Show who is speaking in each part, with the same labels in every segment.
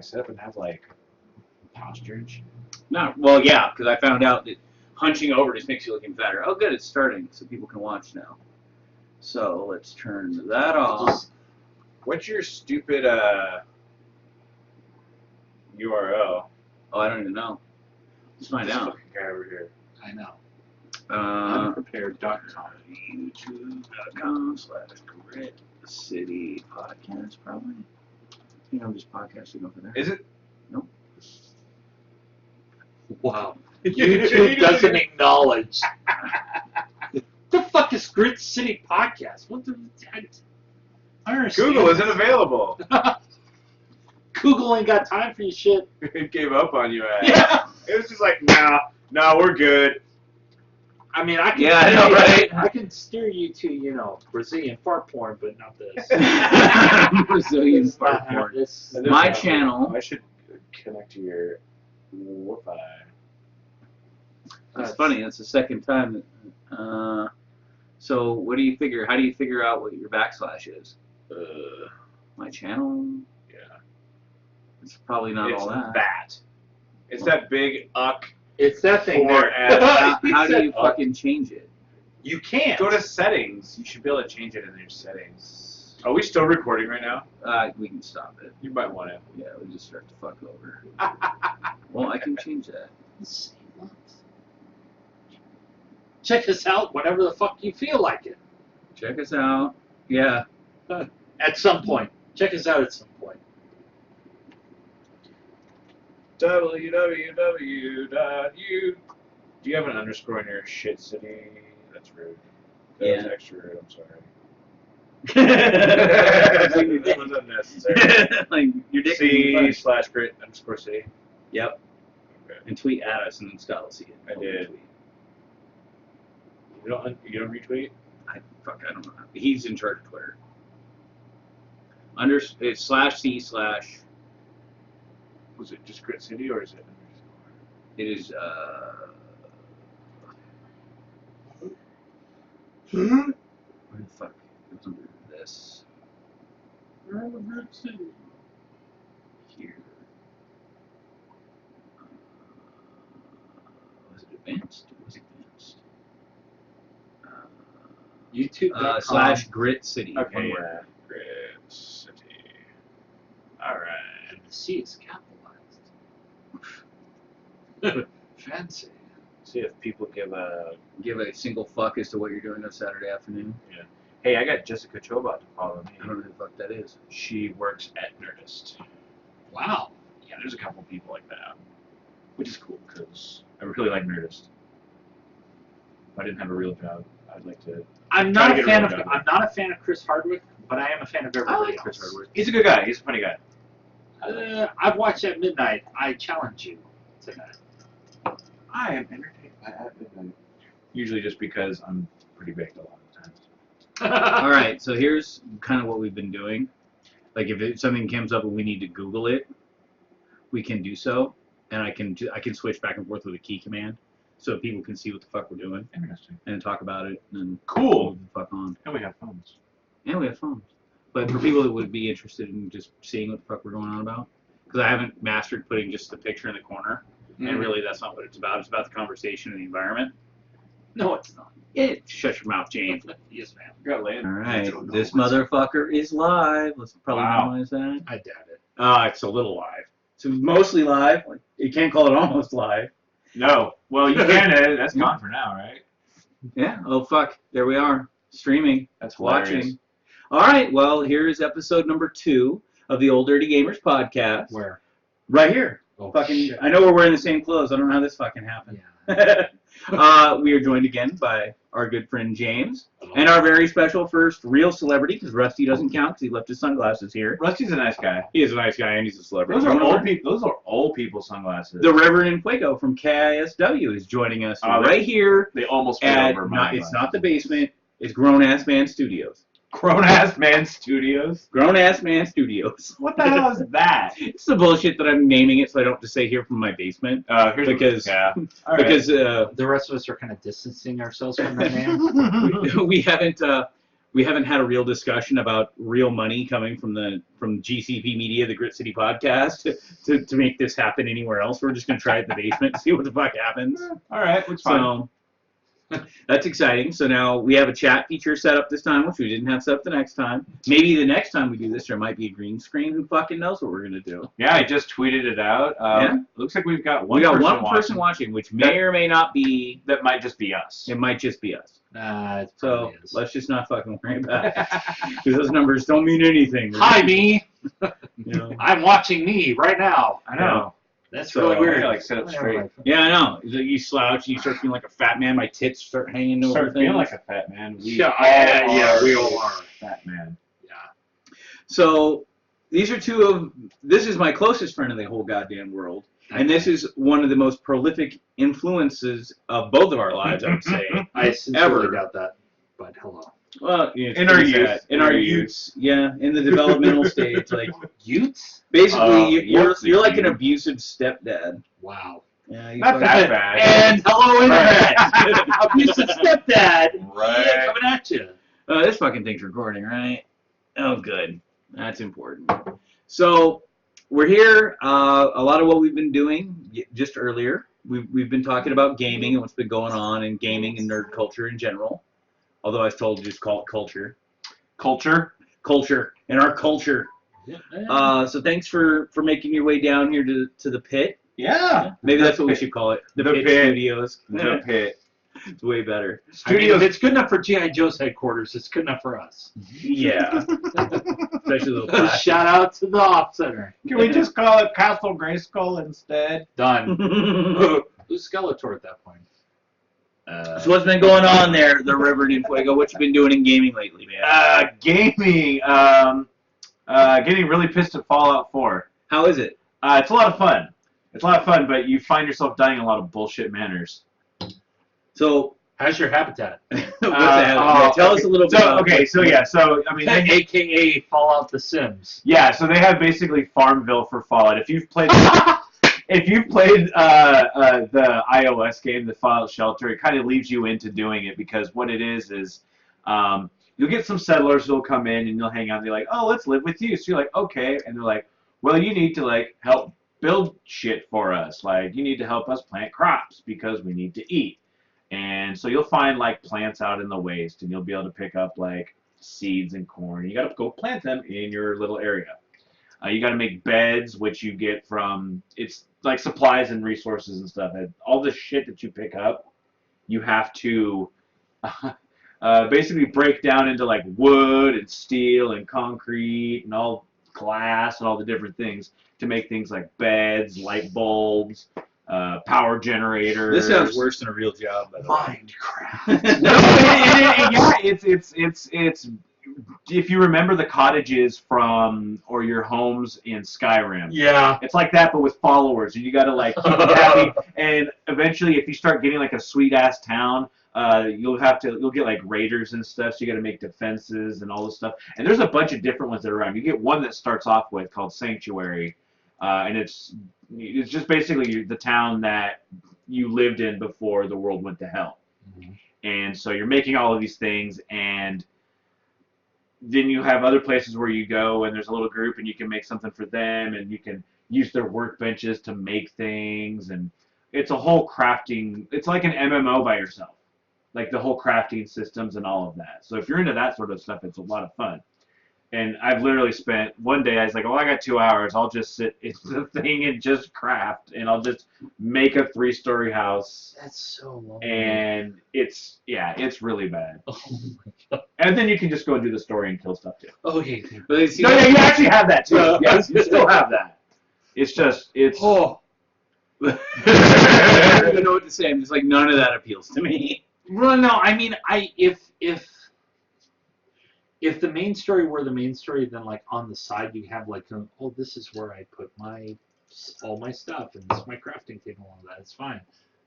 Speaker 1: sit up and have like posturage?
Speaker 2: No, well, yeah, because I found out that hunching over just makes you looking fatter. Oh, good, it's starting, so people can watch now. So let's turn that off.
Speaker 1: What's your stupid URL?
Speaker 2: Oh, I don't even know. Let's find out.
Speaker 1: Fucking guy over here.
Speaker 3: I know.
Speaker 1: Unprepared.com.
Speaker 2: YouTube.com/Grit City Podcast, probably. I think I'm just podcasting over there.
Speaker 1: Is it?
Speaker 2: Nope.
Speaker 3: Wow. YouTube doesn't acknowledge. The fuck is Grit City Podcast? What the? I understand.
Speaker 1: Google isn't available.
Speaker 3: Google ain't got time for your shit.
Speaker 1: It gave up on you, man.
Speaker 3: Yeah.
Speaker 1: It was just like, no, we're good.
Speaker 3: I mean, I can.
Speaker 2: Yeah, I know, right?
Speaker 3: I can steer you to, Brazilian fart porn, but not this.
Speaker 2: Brazilian fart porn.
Speaker 3: This.
Speaker 2: My channel.
Speaker 1: I should connect to your Wi-Fi.
Speaker 2: That's funny. That's the second time. So what do you figure? How do you figure out what your backslash is? My channel.
Speaker 1: Yeah.
Speaker 2: It's probably not
Speaker 1: It's
Speaker 2: all that.
Speaker 1: that. It's that big
Speaker 3: It's that thing there.
Speaker 2: How do you fucking change it?
Speaker 3: You can't.
Speaker 1: Go to settings. You should be able to change it in your settings. Are we still recording right now?
Speaker 2: We can stop it.
Speaker 1: You might want to.
Speaker 2: Yeah, we just start to fuck over. Well, I can change that.
Speaker 3: Check us out whenever the fuck you feel like it.
Speaker 2: Check us out. Yeah.
Speaker 3: At some point. Check us out at some point.
Speaker 1: www.u. Do you have an underscore in your shit city? That's rude. That was extra rude. I'm sorry. That was unnecessary.
Speaker 2: Like your dick.
Speaker 1: C/grit_city.
Speaker 2: Yep.
Speaker 1: Okay.
Speaker 2: And tweet at us, and then Scott will see it.
Speaker 1: I did. You don't retweet?
Speaker 2: I don't know. He's in charge of Twitter. It's /C/
Speaker 1: Was it just Grit City or is it underscore?
Speaker 2: It is where the fuck is under this? Here. Was it advanced? It was advanced.
Speaker 3: YouTube.com.
Speaker 2: /Grit City.
Speaker 1: Okay, yeah. Grit City. Alright.
Speaker 3: And the C is capitalized. Fancy.
Speaker 1: See if people give a
Speaker 2: single fuck as to what you're doing on Saturday afternoon.
Speaker 1: Yeah. Hey, I got Jessica Chobot to follow me.
Speaker 2: I don't know who the fuck that is.
Speaker 1: She works at Nerdist.
Speaker 3: Wow.
Speaker 1: Yeah, there's a couple people like that, which is cool because I really like Nerdist. If I didn't have a real job, I'd like to.
Speaker 3: I'm not a fan of Chris Hardwick, but I am a fan of everybody else.
Speaker 2: Chris Hardwick.
Speaker 1: He's a good guy. He's a funny guy.
Speaker 3: I've watched At Midnight. I challenge you to that.
Speaker 1: I am entertained by At Midnight. Usually just because I'm pretty baked a lot of times.
Speaker 2: All right, so here's kind of what we've been doing. Like if something comes up and we need to Google it, we can do so, and I can switch back and forth with a key command, so people can see what the fuck we're doing.
Speaker 1: Interesting.
Speaker 2: And talk about it and
Speaker 1: Cool.
Speaker 2: move the fuck on.
Speaker 1: And we have phones.
Speaker 2: And we have phones. But for people that would be interested in just seeing what the fuck we're going on about, because I haven't mastered putting just the picture in the corner, and really that's not what it's about. It's about the conversation and the environment.
Speaker 3: No, it's not.
Speaker 2: Shut your mouth, James.
Speaker 3: Yes, ma'am.
Speaker 1: Got land.
Speaker 2: All right, this motherfucker is live. Let's probably minimize that.
Speaker 3: I doubt it.
Speaker 2: It's a little live. So mostly live. You can't call it almost live.
Speaker 1: No. Well, you can edit. That's gone for now, right?
Speaker 2: Yeah. Oh, fuck. There we are. Streaming.
Speaker 1: That's hilarious.
Speaker 2: Watching. All right. Well, here's episode number 2 of the Old Dirty Gamers podcast.
Speaker 3: Where?
Speaker 2: Right here.
Speaker 3: Oh,
Speaker 2: fucking.
Speaker 3: shit.
Speaker 2: I know we're wearing the same clothes. I don't know how this fucking happened.
Speaker 3: Yeah.
Speaker 2: We are joined again by our good friend James and our very special first real celebrity, because Rusty doesn't count because he left his sunglasses here.
Speaker 1: Rusty's a nice guy.
Speaker 2: He is a nice guy and he's a celebrity.
Speaker 1: Those are old people. Those are old people sunglasses.
Speaker 2: The Reverend and Fuego from KISW is joining us right here.
Speaker 1: They almost fit
Speaker 2: at
Speaker 1: over my
Speaker 2: it's not the basement. It's Grown Ass Man Studios.
Speaker 1: Grown Ass Man Studios.
Speaker 2: Grown Ass Man Studios.
Speaker 1: What the hell is that?
Speaker 2: It's the bullshit that I'm naming it so I don't just say here from my basement. Because
Speaker 3: The rest of us are kind of distancing ourselves from that name.
Speaker 2: we haven't we haven't had a real discussion about real money coming from GCP Media, the Grit City podcast, to make this happen anywhere else. We're just gonna try it in the basement, see what the fuck happens.
Speaker 1: All right, it's fine.
Speaker 2: So that's exciting. So now we have a chat feature set up this time, which we didn't have set up the next time. Maybe the next time we do this, there might be a green screen. Who fucking knows what we're gonna do?
Speaker 1: Yeah, I just tweeted it out.
Speaker 2: Yeah.
Speaker 1: Looks like we've got
Speaker 2: We got one person watching, which may or may not be.
Speaker 1: That might just be us.
Speaker 2: It might just be us.
Speaker 3: It
Speaker 2: So
Speaker 3: probably is.
Speaker 2: let's just not fucking worry about it. Because those numbers don't mean anything.
Speaker 3: Hi, me.
Speaker 2: You know?
Speaker 3: I'm watching me right now.
Speaker 1: I know.
Speaker 3: That's
Speaker 2: So,
Speaker 3: really
Speaker 1: I
Speaker 3: weird.
Speaker 1: gotta, like, sit up straight.
Speaker 2: Yeah, I know. You slouch and you start feeling like a fat man. My tits start hanging over
Speaker 1: Start
Speaker 2: things.
Speaker 1: feeling like a fat man. We
Speaker 3: Yeah,
Speaker 1: all
Speaker 3: we
Speaker 1: are
Speaker 3: all are.
Speaker 1: fat man.
Speaker 3: Yeah.
Speaker 2: So these are two of. This is my closest friend in the whole goddamn world, and this is one of the most prolific influences of both of our lives, I would say.
Speaker 3: I sincerely
Speaker 2: Ever.
Speaker 3: doubt that, but hello.
Speaker 2: Well, you know, it's
Speaker 1: In our
Speaker 2: pretty
Speaker 1: youth.
Speaker 2: sad. In our youths, yeah, in the developmental stage, like
Speaker 3: Utes?
Speaker 2: basically you're
Speaker 1: what's the
Speaker 2: like an
Speaker 1: youth?
Speaker 2: abusive stepdad.
Speaker 3: Wow.
Speaker 2: Yeah, you
Speaker 1: Not
Speaker 2: fucking-
Speaker 1: that bad.
Speaker 3: And hello, internet. Abusive stepdad.
Speaker 1: Right.
Speaker 3: Yeah, coming at you.
Speaker 2: This fucking thing's recording, right? Oh, good. That's important. So we're here. A lot of what we've been doing just earlier, we've been talking about gaming and what's been going on in gaming and nerd culture in general. Although I was told to just call it culture.
Speaker 1: Culture.
Speaker 2: Culture. In our culture. So thanks for making your way down here to the pit.
Speaker 1: Yeah.
Speaker 2: Maybe that's what we should call it. The Pit Studios.
Speaker 1: The pit.
Speaker 2: It's way better.
Speaker 3: I mean,
Speaker 1: Studios.
Speaker 3: if it's good enough for G.I. Joe's headquarters, it's good enough for us.
Speaker 2: Yeah. Especially the plastic.
Speaker 3: Shout out to the Off Center.
Speaker 1: Can we just call it Castle Grayskull instead?
Speaker 3: Done. Who's Skeletor at that point?
Speaker 2: So what's been going on there, the Reverend in Fuego? What you been doing in gaming lately, man?
Speaker 1: Gaming. Getting really pissed at Fallout 4.
Speaker 2: How is it?
Speaker 1: It's a lot of fun. It's a lot of fun, but you find yourself dying in a lot of bullshit manners.
Speaker 2: So
Speaker 3: How's your habitat?
Speaker 2: what's that? Tell us a little bit. about
Speaker 1: So I mean,
Speaker 3: AKA Fallout The Sims.
Speaker 1: yeah, so they have basically Farmville for Fallout. If you've played the iOS game, the Fallout Shelter, it kind of leaves you into doing it because what it is you'll get some settlers who'll come in and you'll hang out and they're like, oh, let's live with you. So you're like, okay, and they're like, well, you need to like help build shit for us. Like you need to help us plant crops because we need to eat. And so you'll find like plants out in the waste and you'll be able to pick up like seeds and corn. You got to go plant them in your little area. You got to make beds, which you get from, it's like supplies and resources and stuff. And all the shit that you pick up, you have to basically break down into like wood and steel and concrete and all glass and all the different things to make things like beds, light bulbs, power generators.
Speaker 2: This sounds worse than a real job, by the way.
Speaker 3: Minecraft.
Speaker 1: No, it's if you remember the cottages from or your homes in Skyrim.
Speaker 3: Yeah.
Speaker 1: It's like that, but with followers, and you got to like keep them happy. And eventually, if you start getting like a sweet ass town, you'll get like raiders and stuff. So you got to make defenses and all this stuff. And there's a bunch of different ones that are around. You get one that starts off with called Sanctuary, and it's just basically the town that you lived in before the world went to hell.
Speaker 3: Mm-hmm.
Speaker 1: And so you're making all of these things, and then you have other places where you go and there's a little group and you can make something for them and you can use their workbenches to make things, and it's a whole crafting, it's like an MMO by yourself, like the whole crafting systems and all of that. So if you're into that sort of stuff, it's a lot of fun. And I've literally spent one day, I was like, oh, I got 2 hours, I'll just sit in the thing and just craft, and I'll just make a 3-story house.
Speaker 3: That's so long.
Speaker 1: And it's really bad.
Speaker 3: Oh my god.
Speaker 1: And then you can just go and do the story and kill stuff too.
Speaker 3: Okay.
Speaker 2: But you
Speaker 1: No, you actually have that too. Yes, you still have that. It's just,
Speaker 3: Oh.
Speaker 2: I don't even know what to say. I'm just like, none of that appeals to me.
Speaker 3: Well, no, I mean, if the main story were the main story, then like on the side you have like, oh, this is where I put all my stuff and this is my crafting table and all that. It's fine.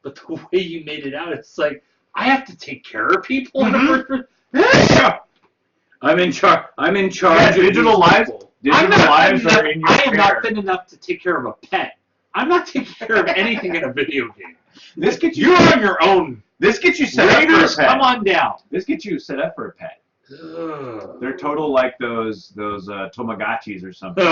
Speaker 3: But the way you made it out, it's like I have to take care of people.
Speaker 2: I'm in charge. I'm in charge.
Speaker 1: Yeah,
Speaker 2: of
Speaker 1: digital
Speaker 2: these
Speaker 1: lives.
Speaker 2: people.
Speaker 1: Digital lives are in your
Speaker 3: I am not
Speaker 1: care.
Speaker 3: thin enough to take care of a pet. I'm not taking care of anything in a video game.
Speaker 1: This gets you.
Speaker 3: You're on your own.
Speaker 1: This gets you set up for
Speaker 3: Raiders,
Speaker 1: a pet.
Speaker 3: come on down.
Speaker 1: This gets you set up for a pet. They're total like those Tamagotchis or something.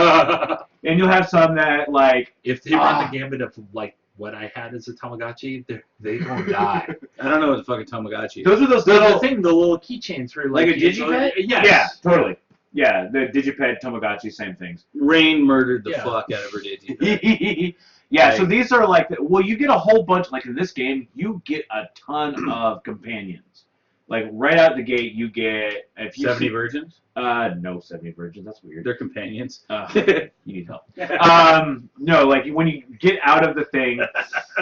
Speaker 1: And you'll have some that like
Speaker 3: If they run the gambit of like what I had as a Tamagotchi, they gonna die.
Speaker 2: I don't know what the fucking Tamagotchi is.
Speaker 1: those are those
Speaker 3: The
Speaker 1: little
Speaker 3: thing, the little keychains where
Speaker 2: Like a
Speaker 3: you-
Speaker 2: Digipet?
Speaker 3: Yes.
Speaker 1: Yeah, totally. Yeah, the Digiped, Tamagotchi, same things.
Speaker 2: Rain murdered the
Speaker 3: Yeah.
Speaker 2: fuck out of her Digipet.
Speaker 1: Yeah,
Speaker 2: Like-
Speaker 1: so these are like, well, you get a whole bunch, like in this game, you get a ton of companions. Like right out the gate, you get, if you
Speaker 2: 70
Speaker 1: see,
Speaker 2: virgins?
Speaker 1: no 70 virgins, that's weird.
Speaker 2: They're companions.
Speaker 1: You need help. No, like when you get out of the thing,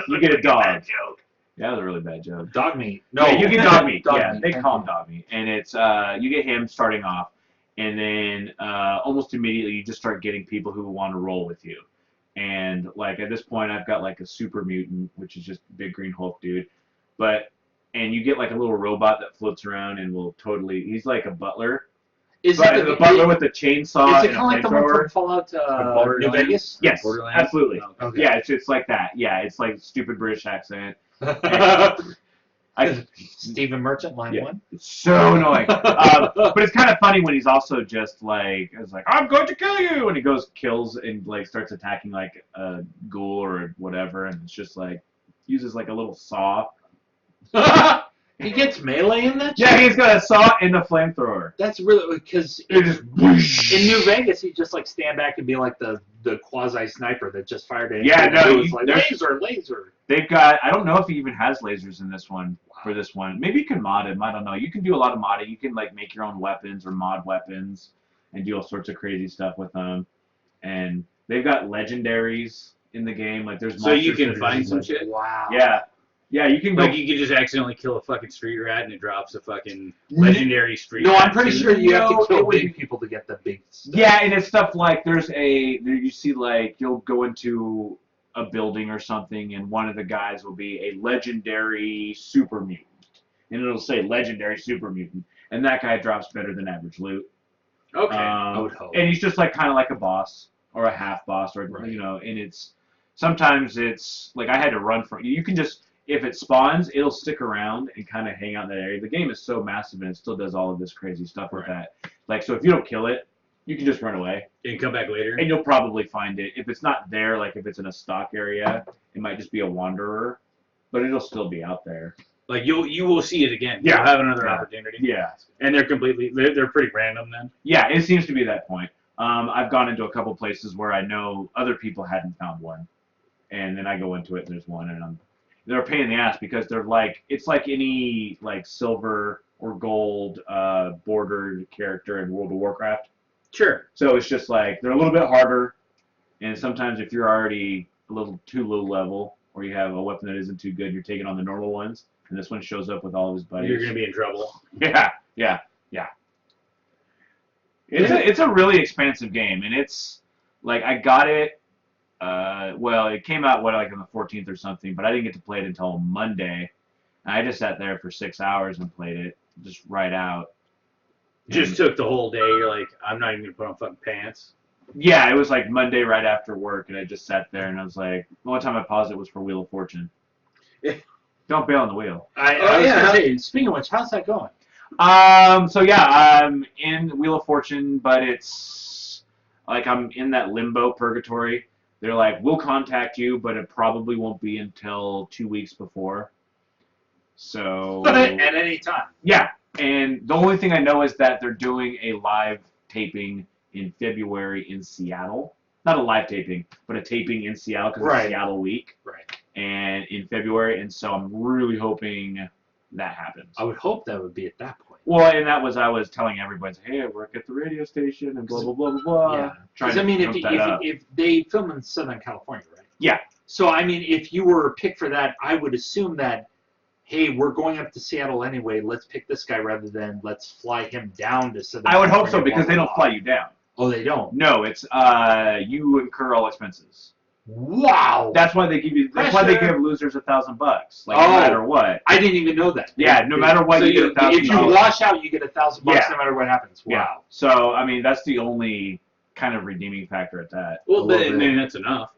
Speaker 1: you get a dog.
Speaker 2: joke.
Speaker 1: Yeah, that was a really bad joke.
Speaker 3: Dog meat. No,
Speaker 1: Yeah, you get dog meat.
Speaker 3: Dog
Speaker 1: Yeah,
Speaker 3: meat.
Speaker 1: they call him dog meat, and it's you get him starting off, and then almost immediately you just start getting people who want to roll with you, and like at this point I've got like a super mutant, which is just big green Hulk dude, and you get like a little robot that floats around and will totally. He's like a butler.
Speaker 3: Is
Speaker 1: But
Speaker 3: it
Speaker 1: the butler with the chainsaw
Speaker 3: Is it
Speaker 1: and
Speaker 3: kind of like
Speaker 1: a
Speaker 3: the one
Speaker 1: flamethrower.
Speaker 3: from Fallout New
Speaker 2: Borderlands?
Speaker 3: Vegas?
Speaker 1: Yes,
Speaker 2: Borderlands?
Speaker 1: absolutely.
Speaker 2: Oh,
Speaker 3: Okay.
Speaker 1: Yeah, it's like that. Yeah, it's like stupid British accent.
Speaker 3: Stephen Merchant, line
Speaker 1: Yeah.
Speaker 3: one.
Speaker 1: It's so annoying. But it's kind of funny when he's also just like, it's like, I'm going to kill you, and he goes, kills, and like starts attacking like a ghoul or whatever, and it's just like uses like a little saw.
Speaker 3: He gets melee in that.
Speaker 1: Yeah,
Speaker 3: shit?
Speaker 1: he's got a saw and a flamethrower.
Speaker 3: That's really because
Speaker 1: It just whoosh.
Speaker 3: in New Vegas he just like stand back and be like the quasi sniper that just fired at.
Speaker 1: Yeah,
Speaker 3: anything.
Speaker 1: no,
Speaker 3: It was
Speaker 1: you-
Speaker 3: like
Speaker 1: there's-
Speaker 3: laser.
Speaker 1: They've got, I don't know if he even has lasers in this one. For this one, maybe you can mod him. I don't know. You can do a lot of modding. You can like make your own weapons or mod weapons and do all sorts of crazy stuff with them. And they've got legendaries in the game. Like there's
Speaker 2: So you
Speaker 1: monsters
Speaker 2: can
Speaker 1: that are
Speaker 2: find
Speaker 1: just
Speaker 2: some
Speaker 1: like-
Speaker 2: shit?
Speaker 3: Wow.
Speaker 1: Yeah, you can go.
Speaker 2: Like you could just accidentally kill a fucking street rat and it drops a fucking legendary street
Speaker 3: No,
Speaker 2: rat.
Speaker 3: I'm pretty
Speaker 2: suit.
Speaker 3: sure you have
Speaker 1: No,
Speaker 3: to kill
Speaker 1: it would
Speaker 3: big
Speaker 1: be-
Speaker 3: people to get the big stuff.
Speaker 1: Yeah, and it's stuff like you see like you'll go into a building or something, and one of the guys will be a legendary super mutant, and it'll say legendary super mutant, and that guy drops better than average loot.
Speaker 2: Okay.
Speaker 3: I would hope.
Speaker 1: And he's just like kind of like a boss or a half boss, or
Speaker 3: Right.
Speaker 1: you know, and sometimes it's like I had to run from. You can just, if it spawns, it'll stick around and kind of hang out in that area. The game is so massive and it still does all of this crazy stuff with that. Like, so if you don't kill it, you can just run away
Speaker 2: And come back later.
Speaker 1: and you'll probably find it. If it's not there, like if it's in a stock area, it might just be a wanderer, but it'll still be out there.
Speaker 2: Like you will see it again.
Speaker 1: Yeah.
Speaker 2: You'll have another
Speaker 1: Yeah.
Speaker 2: opportunity.
Speaker 1: Yeah.
Speaker 2: And they're pretty random then.
Speaker 1: Yeah, it seems to be that point. I've gone into a couple places where I know other people hadn't found one, and then I go into it and there's one, and they're a pain in the ass because they're like, it's like any like silver or gold bordered character in World of Warcraft.
Speaker 2: Sure.
Speaker 1: So it's just like they're a little bit harder, and sometimes if you're already a little too low level or you have a weapon that isn't too good, you're taking on the normal ones, and this one shows up with all of his buddies.
Speaker 2: You're gonna be in trouble.
Speaker 1: Yeah. It's a really expansive game, and it's like I got it. Well, it came out like on the 14th or something, but I didn't get to play it until Monday. And I just sat there for 6 hours and played it just right out.
Speaker 2: Just took the whole day. You're like, I'm not even gonna put on fucking pants.
Speaker 1: Yeah, it was like Monday right after work, and I just sat there and I was like, the only time I paused it was for Wheel of Fortune. Don't bail on the wheel.
Speaker 3: I
Speaker 2: Oh,
Speaker 3: was
Speaker 2: yeah.
Speaker 3: gonna say, speaking of which, how's that going?
Speaker 1: So yeah, I'm in Wheel of Fortune, but it's like I'm in that limbo purgatory. They're like, we'll contact you, but it probably won't be until 2 weeks before. So
Speaker 3: At any time.
Speaker 1: yeah, and the only thing I know is that they're doing a live taping in February in Seattle. Not a live taping, but a taping in Seattle because
Speaker 3: Right.
Speaker 1: it's Seattle week,
Speaker 3: Right.
Speaker 1: and in February, and so I'm really hoping that happens.
Speaker 3: I would hope that would be at that point.
Speaker 1: Well, and that was I was telling everybody, hey, I work at the radio station and blah blah blah blah blah.
Speaker 3: Yeah.
Speaker 1: Trying
Speaker 3: Because
Speaker 1: to
Speaker 3: I mean,
Speaker 1: pump that up.
Speaker 3: if they film in Southern California, right?
Speaker 1: Yeah.
Speaker 3: So I mean, if you were picked for that, I would assume that, hey, we're going up to Seattle anyway. Let's pick this guy rather than let's fly him down to Southern.
Speaker 1: I would hope so
Speaker 3: California,
Speaker 1: because
Speaker 3: blah,
Speaker 1: they
Speaker 3: blah,
Speaker 1: don't
Speaker 3: blah.
Speaker 1: fly you down.
Speaker 3: Oh, they don't.
Speaker 1: No, it's you incur all expenses.
Speaker 3: Wow.
Speaker 1: That's why they give you. That's why they
Speaker 3: Pressure.
Speaker 1: give losers $1,000, like
Speaker 3: Oh.
Speaker 1: no matter what.
Speaker 3: I didn't even know that.
Speaker 1: Yeah, no matter what,
Speaker 3: So
Speaker 1: you get
Speaker 3: if you
Speaker 1: $1,000.
Speaker 3: wash out, you get $1,000
Speaker 1: Yeah.
Speaker 3: no matter what happens. Wow.
Speaker 1: Yeah. So I mean, that's the only kind of redeeming factor at that.
Speaker 2: Well,
Speaker 3: little
Speaker 2: I
Speaker 3: bit.
Speaker 2: mean, that's enough.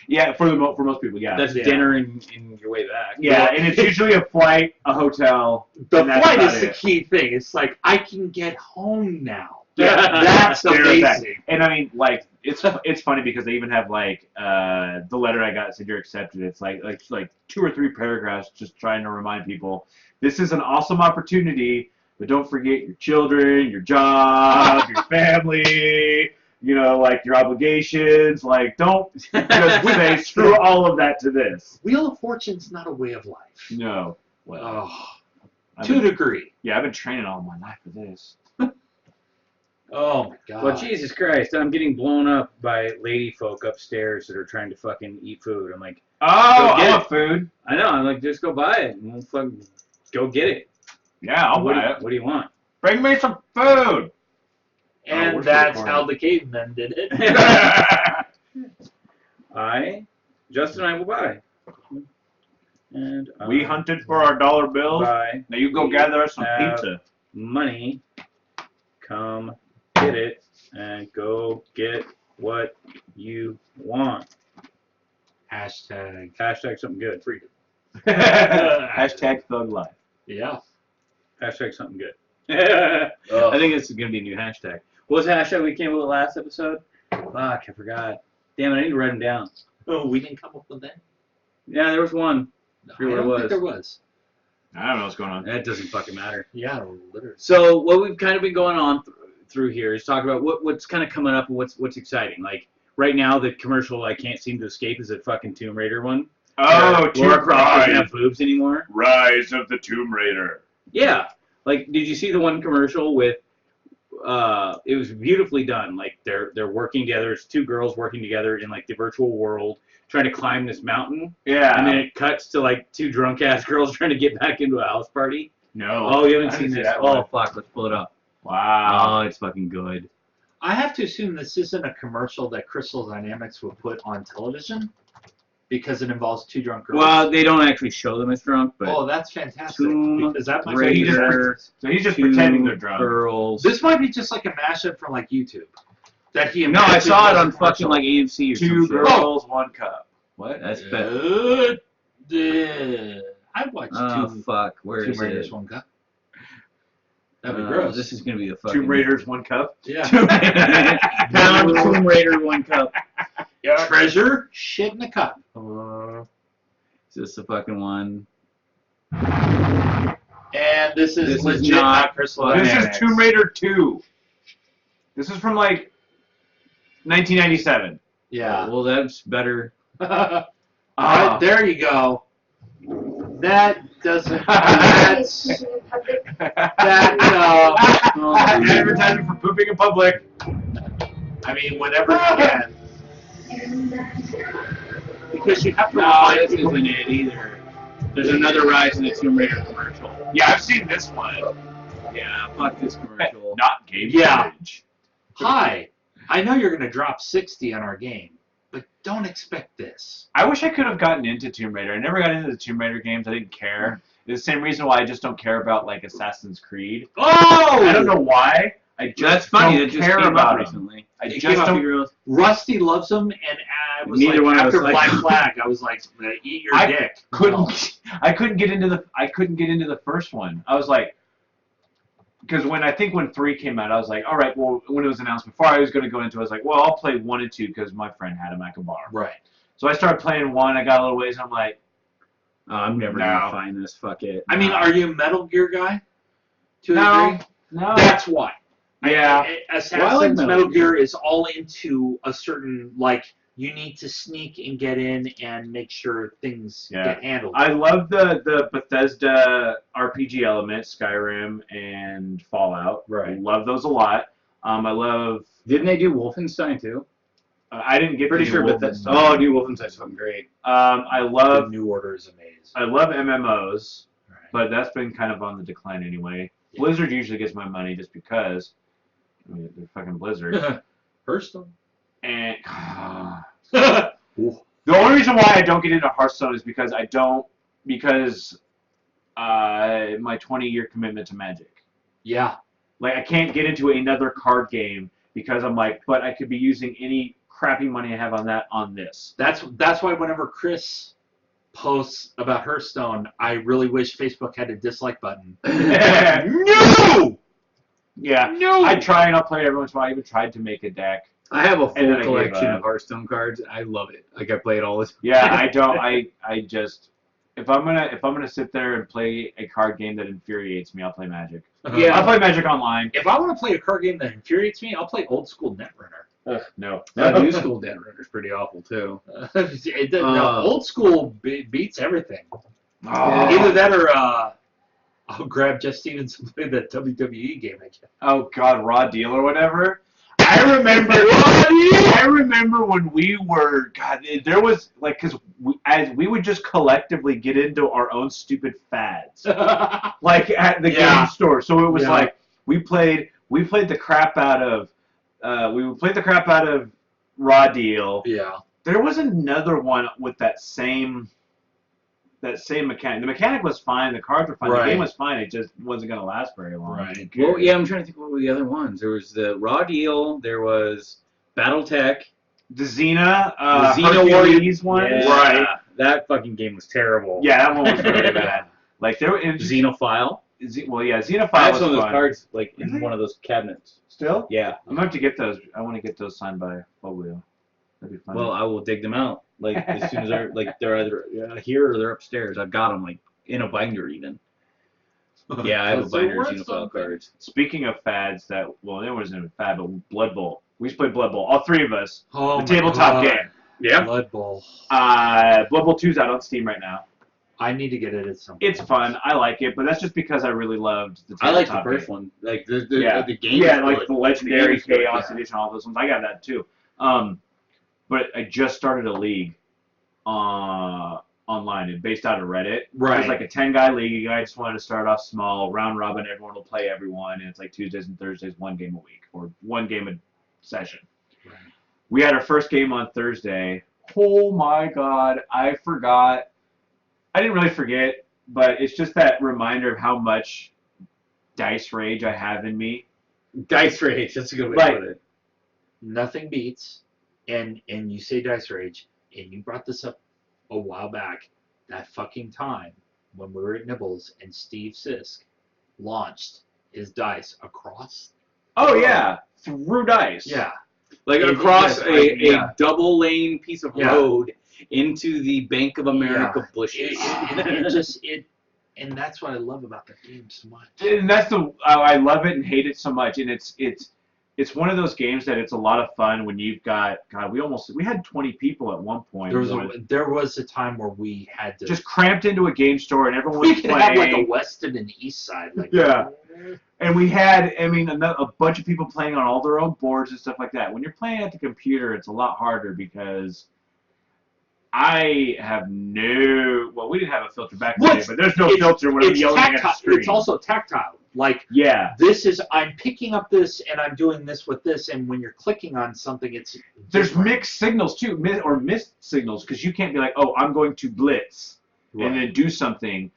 Speaker 1: Yeah, for most people, yeah.
Speaker 2: That's dinner in your way back.
Speaker 1: Yeah, and it's usually a flight, a hotel.
Speaker 3: The
Speaker 1: and that's
Speaker 3: flight
Speaker 1: about
Speaker 3: is the
Speaker 1: it.
Speaker 3: key thing. It's like, I can get home now.
Speaker 1: Yeah,
Speaker 3: That's
Speaker 1: There's that.
Speaker 3: amazing.
Speaker 1: And I mean, like, it's funny because they even have like the letter I got said you're accepted. It's like 2 or 3 paragraphs just trying to remind people this is an awesome opportunity, but don't forget your children, your job, your family, like your obligations. Like, don't just say screw all of that to this.
Speaker 3: Wheel of Fortune's not a way of life.
Speaker 1: No. Well,
Speaker 3: To a degree.
Speaker 1: yeah, I've been training all my life for this.
Speaker 3: Oh my god.
Speaker 2: Well, Jesus Christ, I'm getting blown up by lady folk upstairs that are trying to fucking eat food. I'm like,
Speaker 1: Oh,
Speaker 2: Go get
Speaker 1: I want food.
Speaker 2: I know. I'm like, just go buy it and we'll fucking go get it.
Speaker 1: Yeah, I'll
Speaker 2: what,
Speaker 1: buy
Speaker 2: do,
Speaker 1: it.
Speaker 2: what do you want?
Speaker 1: Bring me some food.
Speaker 3: And
Speaker 1: we're
Speaker 3: that's
Speaker 1: still
Speaker 3: how the cavemen did it.
Speaker 2: Justin and I will buy. And
Speaker 1: We hunted for our dollar bills.
Speaker 2: buy
Speaker 1: Now you go
Speaker 2: We
Speaker 1: gather us some
Speaker 2: have-
Speaker 1: pizza.
Speaker 2: money. Come get it and go get what you want.
Speaker 3: Hashtag.
Speaker 2: Hashtag something good.
Speaker 3: Freedom.
Speaker 1: Hashtag thug life.
Speaker 3: Yeah.
Speaker 2: Hashtag something good. I think it's going to be a new hashtag. What was the hashtag we came up with last episode? Fuck, I forgot. Damn it, I need to write them down.
Speaker 3: Oh, we didn't come up with that?
Speaker 2: Yeah, there was one.
Speaker 3: I
Speaker 2: Forget what it
Speaker 3: don't
Speaker 2: was.
Speaker 3: think there was.
Speaker 1: I don't know what's going on.
Speaker 2: That doesn't fucking matter.
Speaker 3: Yeah, literally.
Speaker 2: So what we've kind of been going on through here is talk about what's kind of coming up and what's exciting. Like right now, the commercial I can't seem to escape is that fucking Tomb Raider one.
Speaker 1: Oh,
Speaker 2: Laura Croft doesn't have boobs anymore.
Speaker 1: Rise of the Tomb Raider.
Speaker 2: Yeah. Like, did you see the one commercial with? It was beautifully done. Like they're working together. It's 2 girls working together in like the virtual world, trying to climb this mountain.
Speaker 1: Yeah.
Speaker 2: And then it cuts to like 2 drunk ass girls trying to get back into a house party.
Speaker 1: No.
Speaker 2: Oh, you haven't
Speaker 1: I
Speaker 2: seen
Speaker 1: didn't see
Speaker 2: this?
Speaker 1: that
Speaker 2: Oh
Speaker 1: one.
Speaker 2: fuck, let's pull it up.
Speaker 1: Wow.
Speaker 2: Oh, it's fucking good.
Speaker 3: I have to assume this isn't a commercial that Crystal Dynamics would put on television because it involves 2 drunk girls.
Speaker 2: Well, they don't actually show them as drunk, but
Speaker 3: Oh, that's fantastic.
Speaker 2: Tomb
Speaker 3: Because that might
Speaker 2: Raider,
Speaker 1: So he's just
Speaker 2: 2
Speaker 1: pretending they're drunk.
Speaker 2: girls.
Speaker 3: This might be just like a mashup from like YouTube. That he
Speaker 2: No, I
Speaker 3: imagined
Speaker 2: saw it
Speaker 3: was a
Speaker 2: on fucking
Speaker 3: commercial.
Speaker 2: like AMC or
Speaker 1: 2
Speaker 2: some shit.
Speaker 1: girls, 1 cup. What?
Speaker 2: That's better.
Speaker 3: I watched
Speaker 2: Oh
Speaker 3: two
Speaker 2: fuck, where
Speaker 3: Tomb
Speaker 2: is
Speaker 3: Raiders,
Speaker 2: it?
Speaker 3: 1 cup. That'd be gross.
Speaker 2: This is gonna be a fucking
Speaker 1: Tomb Raiders, 1 cup.
Speaker 3: Yeah.
Speaker 2: Pound Tomb Raider 1 cup.
Speaker 3: Treasure, shit in a cup.
Speaker 2: Is this the fucking one?
Speaker 3: And this is
Speaker 2: This is
Speaker 3: legit
Speaker 2: not
Speaker 3: not Crystal
Speaker 2: fucking-
Speaker 1: This
Speaker 3: Dynamics.
Speaker 1: is Tomb Raider 2. This is from like 1997.
Speaker 3: Yeah.
Speaker 2: Well, that's better.
Speaker 3: Alright, there you go. That doesn't. That's. That,
Speaker 1: Advertising for pooping in public.
Speaker 3: I mean, whenever you can. Because you have to
Speaker 2: No,
Speaker 3: remind
Speaker 2: this
Speaker 3: people.
Speaker 2: isn't it either. There's another Rise in the Tomb Raider commercial.
Speaker 1: Yeah, I've seen this one.
Speaker 2: Yeah, fuck this commercial.
Speaker 1: Not game
Speaker 3: Yeah.
Speaker 1: footage.
Speaker 3: Hi, I know you're going to drop 60 on our game, but don't expect this.
Speaker 1: I wish I could have gotten into Tomb Raider. I never got into the Tomb Raider games. I didn't care. It's the same reason why I just don't care about like Assassin's Creed.
Speaker 3: Oh!
Speaker 1: I don't know why. I just
Speaker 2: That's funny.
Speaker 1: don't
Speaker 2: That just
Speaker 1: care
Speaker 2: came
Speaker 1: about
Speaker 2: up
Speaker 1: them.
Speaker 2: recently.
Speaker 1: I
Speaker 3: It
Speaker 1: just
Speaker 3: came up
Speaker 1: don't.
Speaker 3: Rusty loves them, and I was
Speaker 2: Neither one
Speaker 3: like,
Speaker 2: of us
Speaker 3: after
Speaker 2: like
Speaker 3: Black
Speaker 2: them.
Speaker 3: Flag, I was like, eat your
Speaker 1: I
Speaker 3: dick.
Speaker 1: I couldn't get into the first one. I was like, because when 3 came out, I was like, all right, well, when it was announced, before I was going to go into it, I was like, well, I'll play 1 and 2 because my friend had them at a bar.
Speaker 3: Right.
Speaker 1: So I started playing 1. I got a little ways, and I'm like,
Speaker 2: Oh, I'm never
Speaker 1: No.
Speaker 2: gonna find this. Fuck it.
Speaker 3: I mean, are you a Metal Gear guy? To a
Speaker 1: no,
Speaker 3: degree?
Speaker 1: no.
Speaker 3: That's why.
Speaker 1: Yeah.
Speaker 3: Assassin's
Speaker 2: Well, I like
Speaker 3: Metal
Speaker 2: Metal
Speaker 3: Gear is all into a certain, like, you need to sneak and get in and make sure things
Speaker 1: Yeah.
Speaker 3: get handled.
Speaker 1: I love the Bethesda RPG elements, Skyrim and Fallout.
Speaker 3: Right.
Speaker 1: I love those a lot. I love.
Speaker 2: Didn't they do Wolfenstein too?
Speaker 1: I didn't get
Speaker 2: Pretty
Speaker 1: to
Speaker 2: sure
Speaker 1: do
Speaker 2: Bethesda.
Speaker 1: Wolfenstein.
Speaker 2: Oh, dude, Wolfenstein's fucking great.
Speaker 1: I
Speaker 3: The
Speaker 1: love
Speaker 3: New Order is amazing.
Speaker 1: MMOs,
Speaker 3: Right.
Speaker 1: but that's been kind of on the decline anyway.
Speaker 3: Yeah.
Speaker 1: Blizzard usually gets my money just because they're fucking Blizzard.
Speaker 3: Hearthstone.
Speaker 1: And the only reason why I don't get into Hearthstone is because my 20-year commitment to Magic.
Speaker 3: Yeah.
Speaker 1: Like I can't get into another card game because I'm like, but I could be using any crappy money I have on that on this.
Speaker 3: That's why whenever Chris posts about Hearthstone, I really wish Facebook had a dislike button.
Speaker 1: No! Yeah.
Speaker 3: No!
Speaker 1: I try and I'll play every once in a while. I even tried to make a deck.
Speaker 2: I have a
Speaker 1: And then I
Speaker 2: full
Speaker 1: gave
Speaker 2: collection
Speaker 1: up.
Speaker 2: of Hearthstone cards. I love it. Like I play it all the time.
Speaker 1: Yeah, I don't. I just if I'm gonna sit there and play a card game that infuriates me, I'll play Magic.
Speaker 2: Yeah.
Speaker 1: I'll play Magic online.
Speaker 3: If I want to play a card game that infuriates me, I'll play old school Netrunner.
Speaker 1: No.
Speaker 2: New school Netrunner's pretty awful too.
Speaker 3: No, old school beats everything.
Speaker 1: Oh.
Speaker 3: Either that or I'll grab Jeff Stevens and play that WWE game again.
Speaker 1: Oh God, Raw Deal or whatever. I remember when we were there was like because we would just collectively get into our own stupid fads like at the game store. So it was like we played the crap out of Raw Deal.
Speaker 3: Yeah.
Speaker 1: There was another one with that same mechanic. The mechanic was fine. The cards were fine.
Speaker 3: Right.
Speaker 1: The game was fine. It just wasn't going to last very long.
Speaker 3: Right.
Speaker 2: Well, yeah, I'm trying to think what were the other ones. There was the Raw Deal. There was BattleTech.
Speaker 1: The Xena,
Speaker 2: The Xena
Speaker 1: Hercules one.
Speaker 2: Yeah,
Speaker 1: Right.
Speaker 2: That fucking game was terrible.
Speaker 1: Yeah, that one was really bad. Like there were
Speaker 2: Xenophile.
Speaker 1: Xenophile
Speaker 2: I have
Speaker 1: was
Speaker 2: some of those
Speaker 1: fun.
Speaker 2: cards like
Speaker 1: Really?
Speaker 2: in one of those cabinets.
Speaker 1: Still?
Speaker 2: Yeah.
Speaker 1: I'm going to have to get those. I want to get those signed by Fuego. That'd be fun.
Speaker 2: Well, I will dig them out. Like as soon as they're either here or they're upstairs. I've got them like in a binder even. Yeah, I have a binder of Xenophile cards.
Speaker 1: Speaking of fads, it wasn't a fad, but Blood Bowl. We used to play Blood Bowl. All three of us.
Speaker 3: Oh,
Speaker 1: the tabletop game.
Speaker 2: Yeah.
Speaker 3: Blood Bowl.
Speaker 1: Blood Bowl 2's out on Steam right now.
Speaker 3: I need to get it at some point.
Speaker 1: It's fun. I like it, but that's just because I really loved the
Speaker 2: I
Speaker 1: tabletop
Speaker 2: like the first
Speaker 1: game.
Speaker 2: one. Like the game.
Speaker 1: Yeah,
Speaker 2: is
Speaker 1: like
Speaker 2: good.
Speaker 1: the Legendary
Speaker 2: The game is good,
Speaker 1: Chaos
Speaker 2: yeah.
Speaker 1: Edition, all those ones. I got that too. But I just started a league online. It's based out of Reddit.
Speaker 3: Right.
Speaker 1: It's like a 10-guy league. I just wanted to start off small, round robin. Everyone will play everyone, and it's like Tuesdays and Thursdays, one game a week or one game a session.
Speaker 3: Right.
Speaker 1: We had our first game on Thursday. Oh my God, I forgot. I didn't really forget, but it's just that reminder of how much dice rage I have in me.
Speaker 2: Dice Rage. That's a good way
Speaker 1: Like-
Speaker 2: to put it.
Speaker 3: Nothing beats, and you say Dice Rage, and you brought this up a while back, that fucking time when we were at Nibbles and Steve Sisk launched his dice across.
Speaker 1: Oh yeah, through dice.
Speaker 3: Yeah.
Speaker 2: Like
Speaker 3: It-
Speaker 2: across
Speaker 3: yes,
Speaker 2: a double lane piece of
Speaker 3: Yeah.
Speaker 2: road into the Bank of America
Speaker 3: Yeah.
Speaker 2: bushes.
Speaker 3: And that's what I love about that game so much.
Speaker 1: And that's I love it and hate it so much. And it's one of those games that it's a lot of fun when you've got we had 20 people at one point.
Speaker 3: There was a time where we had to
Speaker 1: just cramped into a game store and everyone
Speaker 3: we
Speaker 1: was
Speaker 3: could have like a
Speaker 1: playing.
Speaker 3: west and an east side. Like
Speaker 1: Yeah. And we had, a bunch of people playing on all their own boards and stuff like that. When you're playing at the computer, it's a lot harder because I have we didn't have a filter back then, but there's no filter when I'm yelling at the
Speaker 3: tactile.
Speaker 1: screen.
Speaker 3: It's also tactile. Like
Speaker 1: Yeah.
Speaker 3: I'm picking up this and I'm doing this with this, and when you're clicking on something, it's
Speaker 1: There's
Speaker 3: different.
Speaker 1: mixed signals too, or missed signals, because you can't be like, oh, I'm going to blitz and then do something,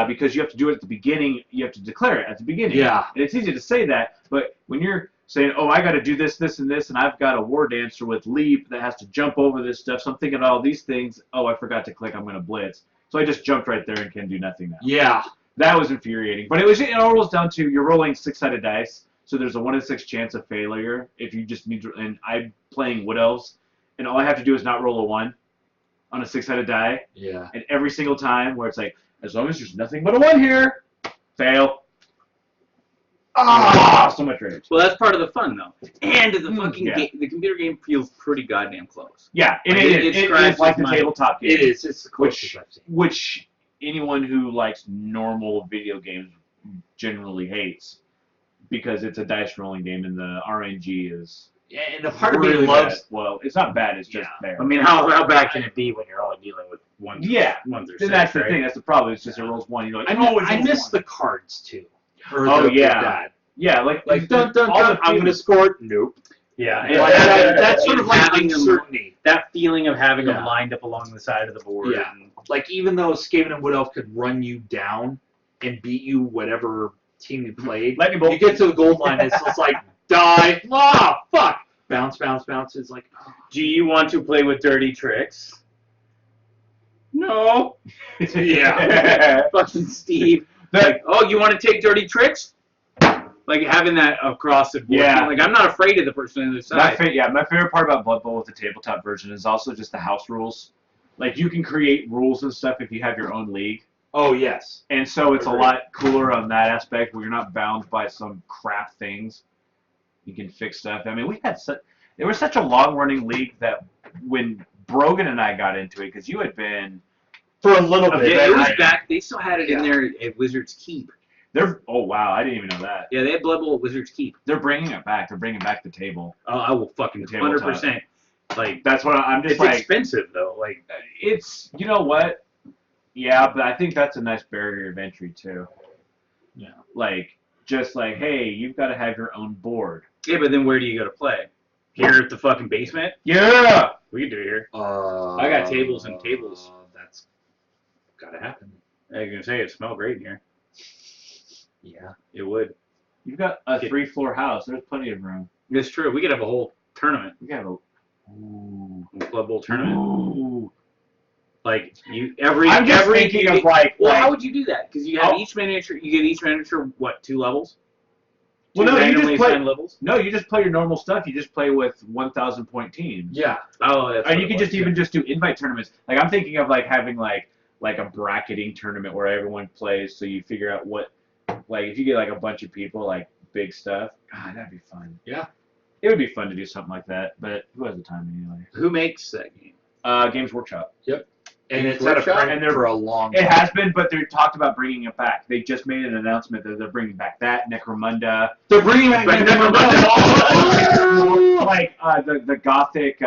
Speaker 1: because you have to do it at the beginning. You have to declare it at the beginning.
Speaker 3: Yeah.
Speaker 1: And it's easy to say that, but when you're saying, oh, I got to do this, this, and this, and I've got a war dancer with leap that has to jump over this stuff, so I'm thinking all these things. Oh, I forgot to click. I'm going to blitz. So I just jumped right there and can do nothing now.
Speaker 3: Yeah.
Speaker 1: That was infuriating. But it all rolls down to you're rolling 6-sided dice, so there's a 1 in 6 chance of failure if you just need to. And I'm playing Wood Elves, and all I have to do is not roll a 1 on a 6-sided die.
Speaker 3: Yeah.
Speaker 1: And every single time where it's like, as long as there's nothing but a 1 here, fail. Ah, so much rage.
Speaker 2: Well, that's part of the fun, though. And the fucking
Speaker 1: Yeah.
Speaker 2: game, the computer game feels pretty goddamn close.
Speaker 1: Yeah,
Speaker 2: Like,
Speaker 1: it is
Speaker 2: scratches
Speaker 1: like the
Speaker 2: my-
Speaker 1: tabletop game.
Speaker 3: It is. It's the closest
Speaker 1: Which,
Speaker 3: I've seen.
Speaker 1: which anyone who likes normal video games generally hates, because it's a dice rolling game and the RNG is
Speaker 3: Yeah, and the part of me
Speaker 1: really
Speaker 3: loves.
Speaker 1: bad. Well, it's not bad. It's just
Speaker 3: Yeah.
Speaker 1: there.
Speaker 2: I mean, how bad can it be when you're only dealing with one?
Speaker 1: Yeah.
Speaker 2: ones or
Speaker 1: And
Speaker 2: six,
Speaker 1: that's the
Speaker 2: right?
Speaker 1: thing. That's the problem. It's just it rolls 1. You're like,
Speaker 3: I miss the cards too. Or
Speaker 1: Oh,
Speaker 3: the
Speaker 1: yeah.
Speaker 3: that.
Speaker 1: Yeah, like
Speaker 3: Dun, dun,
Speaker 1: all
Speaker 3: dun,
Speaker 1: the
Speaker 3: I'm going to score it. Nope.
Speaker 2: Yeah,
Speaker 1: Yeah.
Speaker 3: Like, that's sort of like
Speaker 2: having them-
Speaker 3: uncertainty.
Speaker 2: that feeling of having
Speaker 3: Yeah.
Speaker 2: them lined up along the side of the board.
Speaker 3: Yeah.
Speaker 2: and-
Speaker 3: Like, even though Skaven and Wood Elf could run you down and beat you whatever team you played,
Speaker 1: lightning bolt.
Speaker 3: you get to the gold line, it's just like, die. Ah, fuck. bounce. It's like, oh.
Speaker 2: Do you want to play with dirty tricks? No. Yeah. Fucking Steve. Like, oh, you want to take dirty tricks? Like having that across the board.
Speaker 1: Yeah.
Speaker 2: Like I'm not afraid of the person on the side.
Speaker 1: My favorite part about Blood Bowl with the tabletop version is also just the house rules. Like you can create rules and stuff if you have your own league.
Speaker 3: Oh yes.
Speaker 1: And so it's a lot cooler on that aspect where you're not bound by some crap things. You can fix stuff. I mean, there was such a long-running league that when Brogan and I got into it, because you had been
Speaker 3: for a little bit.
Speaker 2: Yeah, it was back. They still had it in there at Wizard's Keep.
Speaker 1: Oh wow, I didn't even know that.
Speaker 2: Yeah, they had Blood Bowl at Wizard's Keep.
Speaker 1: They're bringing it back. They're bringing back the table.
Speaker 2: Oh, I will fucking 100%. Like
Speaker 1: that's what I'm just
Speaker 2: it's
Speaker 1: like.
Speaker 2: It's expensive though. Like
Speaker 1: it's you know what? Yeah, but I think that's a nice barrier of entry too.
Speaker 3: Yeah.
Speaker 1: Like just like hey, you've got to have your own board.
Speaker 2: Yeah, but then where do you go to play? Here at the fucking basement?
Speaker 1: Yeah.
Speaker 2: We can do it here. I got tables and tables.
Speaker 3: That's gotta happen.
Speaker 2: I was gonna say it smelled great in here.
Speaker 3: Yeah.
Speaker 2: It would.
Speaker 1: You've got a 3-floor house. There's plenty of room.
Speaker 2: It's true. We could have a whole tournament.
Speaker 1: We got a
Speaker 2: Blood Bowl tournament.
Speaker 1: Ooh.
Speaker 2: Like you
Speaker 1: I'm just thinking of like.
Speaker 2: Well, how would you do that? Because you have each miniature. You get each miniature what 2 levels?
Speaker 1: Well, no, you just play.
Speaker 2: Levels?
Speaker 1: No, you just play your normal stuff. You just play with 1,000 point teams.
Speaker 3: Yeah.
Speaker 2: Oh, that's.
Speaker 1: Or you could just even just do invite tournaments. Like I'm thinking of like having like a bracketing tournament where everyone plays. So you figure out what, like if you get like a bunch of people, like big stuff. God, that'd be fun.
Speaker 3: Yeah.
Speaker 1: It would be fun to do something like that, but who has the time anyway?
Speaker 2: Who makes that game?
Speaker 1: Games Workshop.
Speaker 3: Yep. And
Speaker 2: Games
Speaker 3: it's had a
Speaker 2: Workshop?
Speaker 3: print
Speaker 1: And they're-
Speaker 3: for a long
Speaker 1: It
Speaker 3: time.
Speaker 1: has been, but they talked about bringing it back. They just made an announcement that they're bringing back that Necromunda.
Speaker 3: They're bringing back Necromunda.
Speaker 1: Like the Gothic.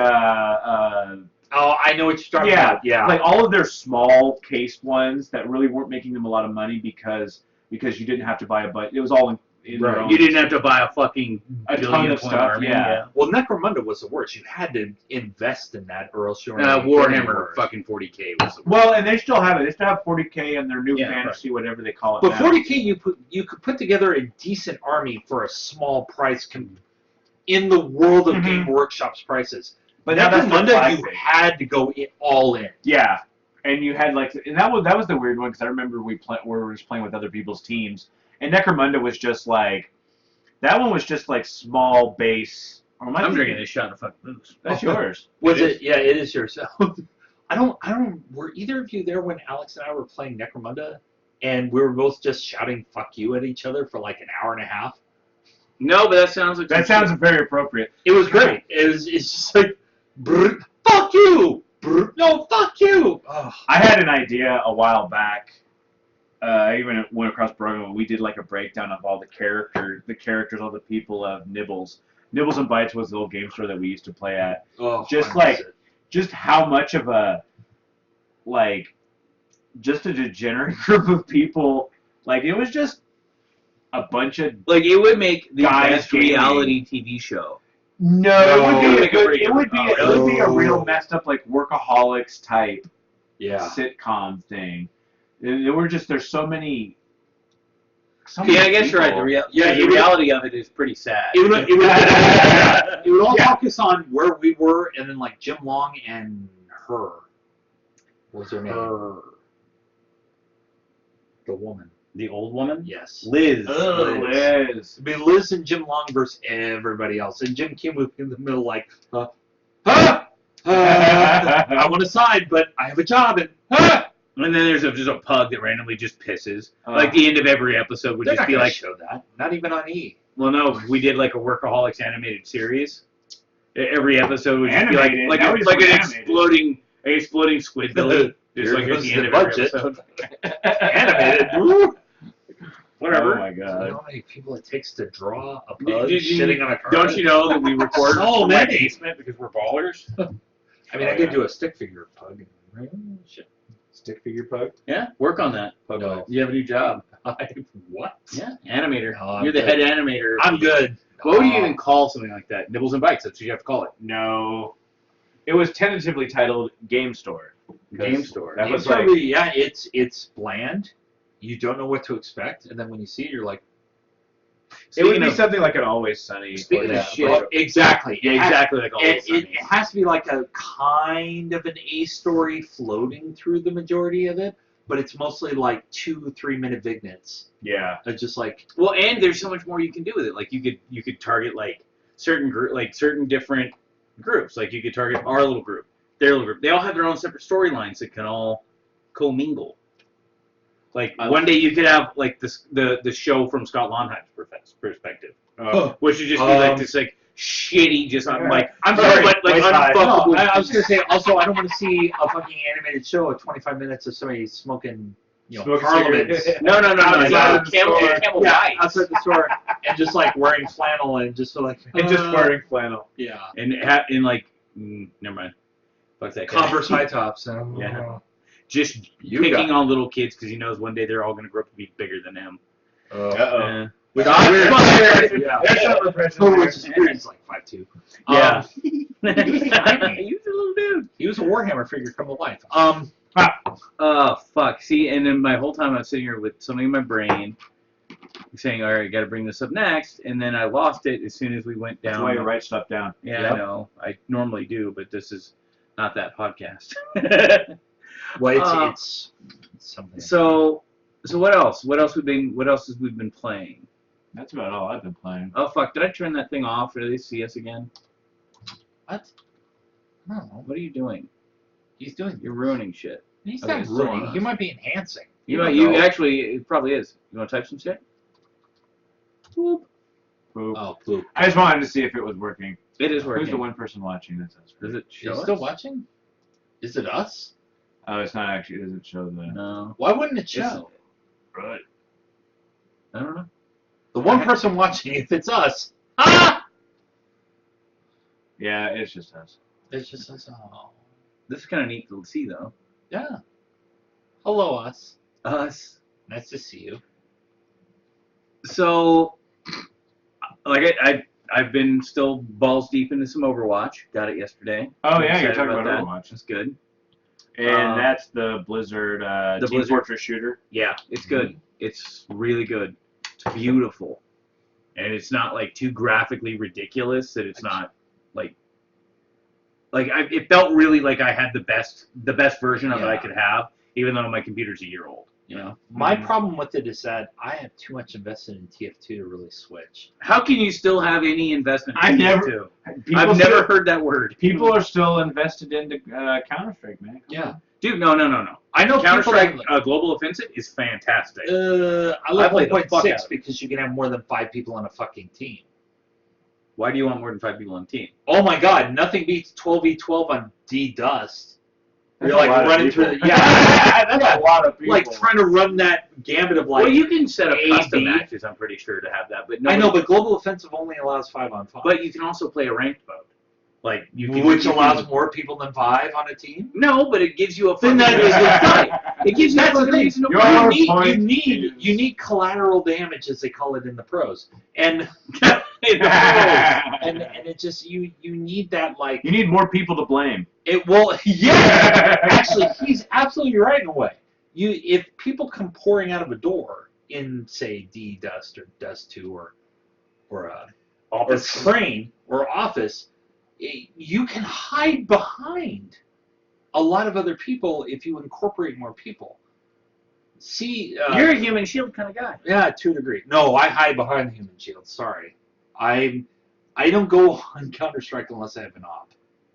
Speaker 3: Oh, I know what you're talking about. Yeah.
Speaker 1: Like all of their small case ones that really weren't making them a lot of money because you didn't have to buy a budget. It was all in their own.
Speaker 2: You didn't have to buy a fucking
Speaker 1: A ton
Speaker 2: billion
Speaker 1: of
Speaker 2: point
Speaker 1: stuff,
Speaker 2: army.
Speaker 1: yeah.
Speaker 3: Well, Necromunda was the worst. You had to invest in that, or else you were.
Speaker 2: Warhammer fucking 40K was the
Speaker 1: Well, and they still have it. They still have 40K and their new
Speaker 2: Yeah,
Speaker 1: fantasy, whatever they call it.
Speaker 3: But
Speaker 1: now.
Speaker 3: 40K, you could put together a decent army for a small price in the world of Game Workshop's prices.
Speaker 1: But now that's the
Speaker 3: Necromunda, you
Speaker 1: classic.
Speaker 3: had to go all in.
Speaker 1: Yeah, and you had like, and that was the weird one because I remember we were just playing with other people's teams, and Necromunda was just like, that one was just like small base. Or am I
Speaker 2: I'm
Speaker 1: thinking-
Speaker 2: drinking this shot of fucking booze.
Speaker 1: That's yours.
Speaker 3: Was it? Yeah, it is yours. I don't. Were either of you there when Alex and I were playing Necromunda, and we were both just shouting "fuck you" at each other for like an hour and a half?
Speaker 2: No, but that sounds like
Speaker 1: That sounds very appropriate.
Speaker 3: It was great. It's just like, brr, fuck you, brr, no, fuck you. Ugh.
Speaker 1: I had an idea a while back. I even went across Brogan when we did like a breakdown of all the characters, all the people of Nibbles. Nibbles and Bites was the old game store that we used to play at.
Speaker 3: Oh,
Speaker 1: Just
Speaker 3: I
Speaker 1: like,
Speaker 3: miss it.
Speaker 1: just how much of a, like, just a degenerate group of people. Like it was just a bunch of.
Speaker 2: like it would make the
Speaker 1: Guys
Speaker 2: best
Speaker 1: gaming.
Speaker 2: reality TV show.
Speaker 1: No,
Speaker 3: No.
Speaker 1: it would be a real messed up like Workaholics type
Speaker 3: Yeah.
Speaker 1: sitcom thing. There's so many.
Speaker 2: Yeah, I guess you're right.
Speaker 3: Yeah,
Speaker 2: The reality of it is pretty sad.
Speaker 3: It would all
Speaker 1: Yeah.
Speaker 3: focus on where we were, and then like Jim Long and her. What was her name? The woman.
Speaker 2: The old woman?
Speaker 3: Yes.
Speaker 2: Liz.
Speaker 1: Liz.
Speaker 3: It'd be Liz and Jim Long versus everybody else, and Jim Kim would be in the middle like, I want to side, but I have a job, and
Speaker 2: And then there's just a pug that randomly just pisses. Like the end of every episode would
Speaker 3: they're
Speaker 2: just
Speaker 3: not
Speaker 2: be
Speaker 3: gonna
Speaker 2: like,
Speaker 3: show that. Not even on E.
Speaker 2: well, no, we did like a Workaholics animated series. Every episode would just
Speaker 1: Animated?
Speaker 2: be
Speaker 1: That was
Speaker 2: like an
Speaker 1: animated.
Speaker 2: exploding squid billy. Just
Speaker 3: Here
Speaker 2: like at
Speaker 3: goes
Speaker 2: the end
Speaker 3: the
Speaker 2: of every
Speaker 3: budget.
Speaker 2: episode.
Speaker 3: Animated. Woo.
Speaker 2: Whatever.
Speaker 1: Oh my
Speaker 3: You know
Speaker 1: god.
Speaker 3: how many people it takes to draw a pug
Speaker 2: Did you-
Speaker 3: shitting on a car?
Speaker 2: Don't you know that we record
Speaker 3: So
Speaker 2: from my
Speaker 3: many.
Speaker 2: basement because we're ballers?
Speaker 3: I mean, I could do a stick figure pug. Shit.
Speaker 1: Stick figure pug.
Speaker 2: Yeah, work on that.
Speaker 3: No.
Speaker 2: You have a new job.
Speaker 3: What?
Speaker 2: Yeah, animator.
Speaker 3: Oh, I'm
Speaker 2: You're the
Speaker 3: good.
Speaker 2: head animator.
Speaker 3: I'm good.
Speaker 2: What would you even call something like that? Nibbles and Bites. That's what you have to call it.
Speaker 1: No. It was tentatively titled Game Store.
Speaker 2: Game Store.
Speaker 1: That
Speaker 3: Game
Speaker 1: was
Speaker 3: Store,
Speaker 1: like,
Speaker 3: yeah, it's bland. You don't know what to expect, and then when you see it, you're like,
Speaker 1: It would
Speaker 2: Speaking
Speaker 1: be
Speaker 2: of-
Speaker 1: something like an Always Sunny.
Speaker 2: Speaking
Speaker 1: or
Speaker 2: of
Speaker 1: that.
Speaker 2: shit.
Speaker 3: Well, exactly.
Speaker 2: Yeah, exactly like all
Speaker 3: It,
Speaker 2: those
Speaker 3: it
Speaker 2: things.
Speaker 3: has to be like a kind of an A story floating through the majority of it, but it's mostly like 2-3 minute vignettes.
Speaker 1: Yeah.
Speaker 3: It's just like
Speaker 2: Well, and there's so much more you can do with it. Like you could target like certain different groups. Like you could target our little group, their little group. They all have their own separate storylines that can all commingle. Like one day you could have like the show from Scott Lonheim's perspective, which would just be like this like shitty. Just I'm sorry, but like unfuckable.
Speaker 3: no, I was gonna say also I don't want to see a fucking animated show of 25 minutes of somebody smoking
Speaker 1: Smoking
Speaker 3: parliaments.
Speaker 1: cigarettes.
Speaker 2: No.
Speaker 3: Outside the
Speaker 2: Camel
Speaker 3: yeah,
Speaker 2: Dice.
Speaker 3: outside the store and just like wearing flannel and just so like
Speaker 1: And just wearing flannel.
Speaker 3: yeah
Speaker 2: And in like never mind. Fuck that guy.
Speaker 3: Converse high tops.
Speaker 2: Yeah. Just
Speaker 3: You
Speaker 2: picking
Speaker 3: got
Speaker 2: on little kids because he knows one day they're all going to grow up to be bigger than him.
Speaker 1: Uh-oh.
Speaker 3: With
Speaker 1: Yeah. There's some repression
Speaker 3: Oh,
Speaker 1: there.
Speaker 3: which is weird. He's like 5'2".
Speaker 2: Yeah.
Speaker 3: He
Speaker 2: He's a little dude.
Speaker 3: was a Warhammer figure come to life.
Speaker 2: Oh, fuck. See, and then my whole time I was sitting here with something in my brain saying, all right, got to bring this up next. And then I lost it as soon as we went down.
Speaker 1: That's why you write stuff down.
Speaker 2: Yeah,
Speaker 3: Yep.
Speaker 2: I know. I normally do, but this is not that podcast.
Speaker 3: Well, it's something.
Speaker 2: So what else? What else has we been playing?
Speaker 1: That's about all I've been playing.
Speaker 2: Oh, fuck. Did I turn that thing off? Or do they see us again?
Speaker 3: What? No,
Speaker 2: What are you doing?
Speaker 3: he's doing.
Speaker 2: You're ruining shit.
Speaker 3: He's
Speaker 2: Okay,
Speaker 3: not
Speaker 2: so,
Speaker 3: ruining. He might be enhancing.
Speaker 2: You
Speaker 3: don't know.
Speaker 2: actually, it probably is. You want to type some shit? Boop.
Speaker 1: Poop.
Speaker 3: Oh, poop.
Speaker 1: I just wanted to see if it was working.
Speaker 2: It is working.
Speaker 1: Who's the one person watching? That's us.
Speaker 2: Does it
Speaker 3: Is
Speaker 2: show
Speaker 3: he
Speaker 2: us?
Speaker 3: still watching? Is it us?
Speaker 1: Oh, it's not actually. It doesn't show the.
Speaker 2: No.
Speaker 3: Why wouldn't it
Speaker 2: It's-
Speaker 3: show?
Speaker 1: Right.
Speaker 2: I don't know.
Speaker 3: The one person watching, if it's us,
Speaker 1: Yeah, it's just us.
Speaker 3: it's just us. Oh,
Speaker 2: This is kind of neat to see, though.
Speaker 3: yeah. Hello, us.
Speaker 2: Us.
Speaker 3: Nice to see you.
Speaker 2: So, like I've been still balls deep into some Overwatch. Got it yesterday.
Speaker 1: Oh
Speaker 2: I'm
Speaker 1: yeah, you're
Speaker 2: excited
Speaker 1: talking about
Speaker 2: that.
Speaker 1: Overwatch.
Speaker 2: That's good.
Speaker 1: And that's the Blizzard
Speaker 2: the
Speaker 1: Team
Speaker 2: Blizzard.
Speaker 1: Fortress shooter.
Speaker 2: Yeah, it's good. It's really good. It's beautiful, and it's not like too graphically ridiculous that it's not like it felt really like I had the best version of it I
Speaker 3: Yeah.
Speaker 2: could have, even though my computer's a year old. You know.
Speaker 3: My problem with it is that I have too much invested in TF2 to really switch.
Speaker 2: How can you still have any investment in
Speaker 1: I never-
Speaker 2: TF2?
Speaker 1: People
Speaker 2: I've
Speaker 1: still-
Speaker 2: never heard that word.
Speaker 1: People are still invested into Counter-Strike, man.
Speaker 3: Yeah.
Speaker 2: Dude, no.
Speaker 3: I know
Speaker 2: Counter-Strike
Speaker 3: people
Speaker 2: Global Offensive is fantastic.
Speaker 3: I
Speaker 2: I
Speaker 3: love
Speaker 2: played the fuck out
Speaker 3: 1.6
Speaker 2: of it.
Speaker 3: because you can have more than 5 people on a fucking team.
Speaker 2: Why do you want more than 5 people on a team?
Speaker 3: Oh my god, nothing beats 12v12 on D-Dust.
Speaker 1: That's
Speaker 3: You're like
Speaker 1: a lot of
Speaker 3: running
Speaker 1: people.
Speaker 3: through the, yeah,
Speaker 1: That's a lot of people.
Speaker 3: like trying to run that gambit of like,
Speaker 2: Well, you can set up
Speaker 3: A,
Speaker 2: custom
Speaker 3: B.
Speaker 2: matches, I'm pretty sure, to have that. But
Speaker 3: I
Speaker 2: nobody-
Speaker 3: know, but Global Offensive only allows 5-on-5.
Speaker 2: But you can also play a ranked mode. Like you can,
Speaker 3: Which
Speaker 2: you can-
Speaker 3: allows more people than 5 on a team?
Speaker 2: No, but it gives you a
Speaker 3: Then
Speaker 2: fucking
Speaker 3: that is
Speaker 2: reason to
Speaker 3: the
Speaker 2: fight. It gives you a
Speaker 3: That's the
Speaker 2: fucking
Speaker 3: thing.
Speaker 2: reason to
Speaker 1: Your
Speaker 2: fight.
Speaker 3: You need collateral damage, as they call it in the pros. And and it just you need that like
Speaker 1: You need more people to blame.
Speaker 3: it will yeah actually he's absolutely right in a way. If people come pouring out of a door in say D Dust or Dust 2 or Train or Office, you can hide behind a lot of other people if you incorporate more people. See,
Speaker 2: You're a human shield kind of guy.
Speaker 3: yeah, to a degree. No, I hide behind the human shield. Sorry, I don't go on Counter-Strike unless I have an op.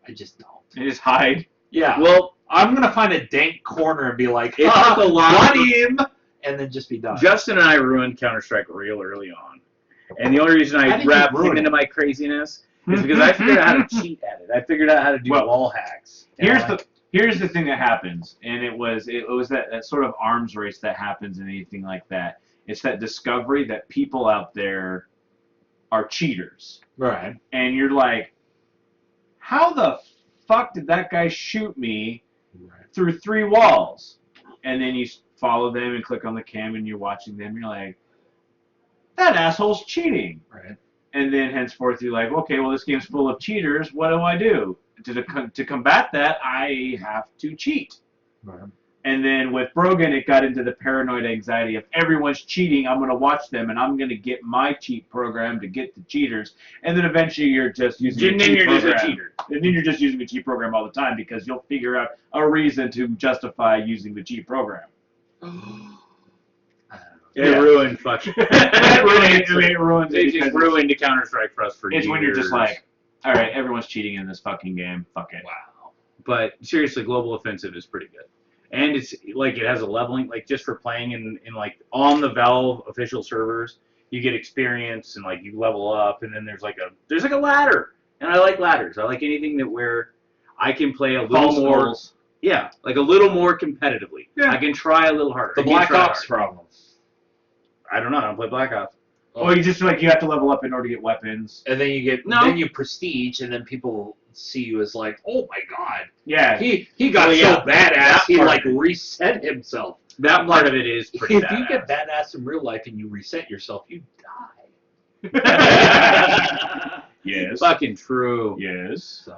Speaker 3: I just don't.
Speaker 1: You just hide.
Speaker 3: Yeah.
Speaker 2: Well,
Speaker 3: I'm gonna find a dank corner and be like,
Speaker 2: It took a lot
Speaker 3: got
Speaker 2: of-
Speaker 3: him, and then just be done.
Speaker 2: Justin and I ruined Counter-Strike real early on. And the only reason
Speaker 3: How
Speaker 2: I
Speaker 3: did you
Speaker 2: wrapped him
Speaker 3: ruin
Speaker 2: into
Speaker 3: it?
Speaker 2: my craziness is because I figured out how to cheat at it. I figured out how to do
Speaker 1: Well,
Speaker 2: wall hacks.
Speaker 1: Here's the thing that happens, and it was that sort of arms race that happens in anything like that. It's that discovery that people out there are cheaters,
Speaker 3: Right.
Speaker 1: and you're like, how the fuck did that guy shoot me through 3 walls? And then you follow them and click on the cam, and you're watching them. And you're like, that asshole's cheating.
Speaker 3: Right.
Speaker 1: And then henceforth you're like, okay, well this game's full of cheaters. What do I do? To combat that, I have to cheat.
Speaker 3: Right.
Speaker 1: And then with Brogan, it got into the paranoid anxiety of everyone's cheating. I'm going to watch them, and I'm going to get my cheat program to get the cheaters. And then eventually you're just using
Speaker 2: And then you're just a cheater.
Speaker 1: And then you're just using the cheat program all the time because you'll figure out a reason to justify using the cheat program.
Speaker 2: It ruined fucking.
Speaker 1: It ruins it.
Speaker 2: It just ruined the Counter-Strike for us for years.
Speaker 1: It's when you're just like, all right, everyone's cheating in this fucking game. Fuck it.
Speaker 2: Wow. But seriously, Global Offensive is pretty good. And it's like it has a leveling, like just for playing in like on the Valve official servers, you get experience and like you level up, and then there's like a ladder. And I like ladders. I like anything that where I can play a little more. Yeah, like a little more competitively.
Speaker 1: Yeah.
Speaker 2: I can try a little harder.
Speaker 3: The Black Ops problem.
Speaker 2: I don't know. I don't play Black Ops.
Speaker 1: Oh, you just like you have to level up in order to get weapons.
Speaker 3: And then you get then you prestige, and then people see you as like, oh my god,
Speaker 1: Yeah.
Speaker 3: he got so badass he like reset himself.
Speaker 2: That part of it is pretty
Speaker 3: If
Speaker 2: badass.
Speaker 3: you get badass in real life and you reset yourself, you die.
Speaker 1: Yes.
Speaker 2: Fucking true.
Speaker 1: Yes.
Speaker 3: So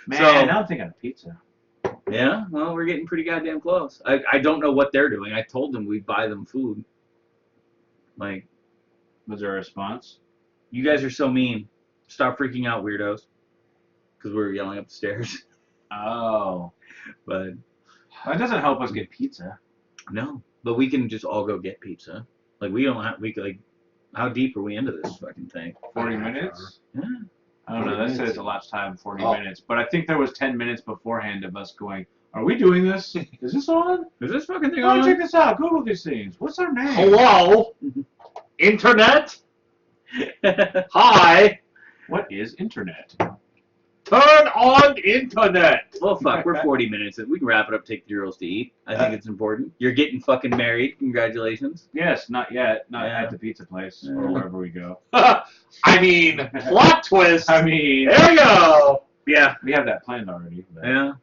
Speaker 1: Man,
Speaker 2: So-
Speaker 1: now I'm thinking of pizza.
Speaker 2: Yeah, well, we're getting pretty goddamn close. I don't know what they're doing. I told them we'd buy them food. Like,
Speaker 1: Was there a response?
Speaker 2: you guys are so mean. Stop freaking out, weirdos. Because we were yelling up the stairs.
Speaker 1: Oh.
Speaker 2: But,
Speaker 1: That doesn't help us get pizza.
Speaker 2: no. But we can just all go get pizza. Like, we don't have, like, how deep are we into this fucking thing?
Speaker 1: 40 minutes?
Speaker 2: Yeah.
Speaker 1: I don't know.
Speaker 3: 40
Speaker 1: That says
Speaker 3: minutes.
Speaker 1: a lot of time, 40
Speaker 3: Oh.
Speaker 1: minutes. But I think there was 10 minutes beforehand of us going, are we doing this? Is this on?
Speaker 2: Is this fucking thing
Speaker 1: Go
Speaker 2: on?
Speaker 1: check this out. Google these things. What's our name?
Speaker 3: hello, internet. Hi,
Speaker 1: What is internet?
Speaker 3: turn on internet.
Speaker 2: Well, fuck, we're 40 minutes in. We can wrap it up, take the girls to eat. I think it's important. You're getting fucking married. Congratulations.
Speaker 1: Yes, not yet. Not
Speaker 2: Yeah.
Speaker 1: at the pizza place
Speaker 2: Yeah.
Speaker 1: or wherever we go.
Speaker 3: I mean, plot twist.
Speaker 1: I mean,
Speaker 3: There we go.
Speaker 2: Yeah.
Speaker 1: we have that planned already. But
Speaker 2: Yeah.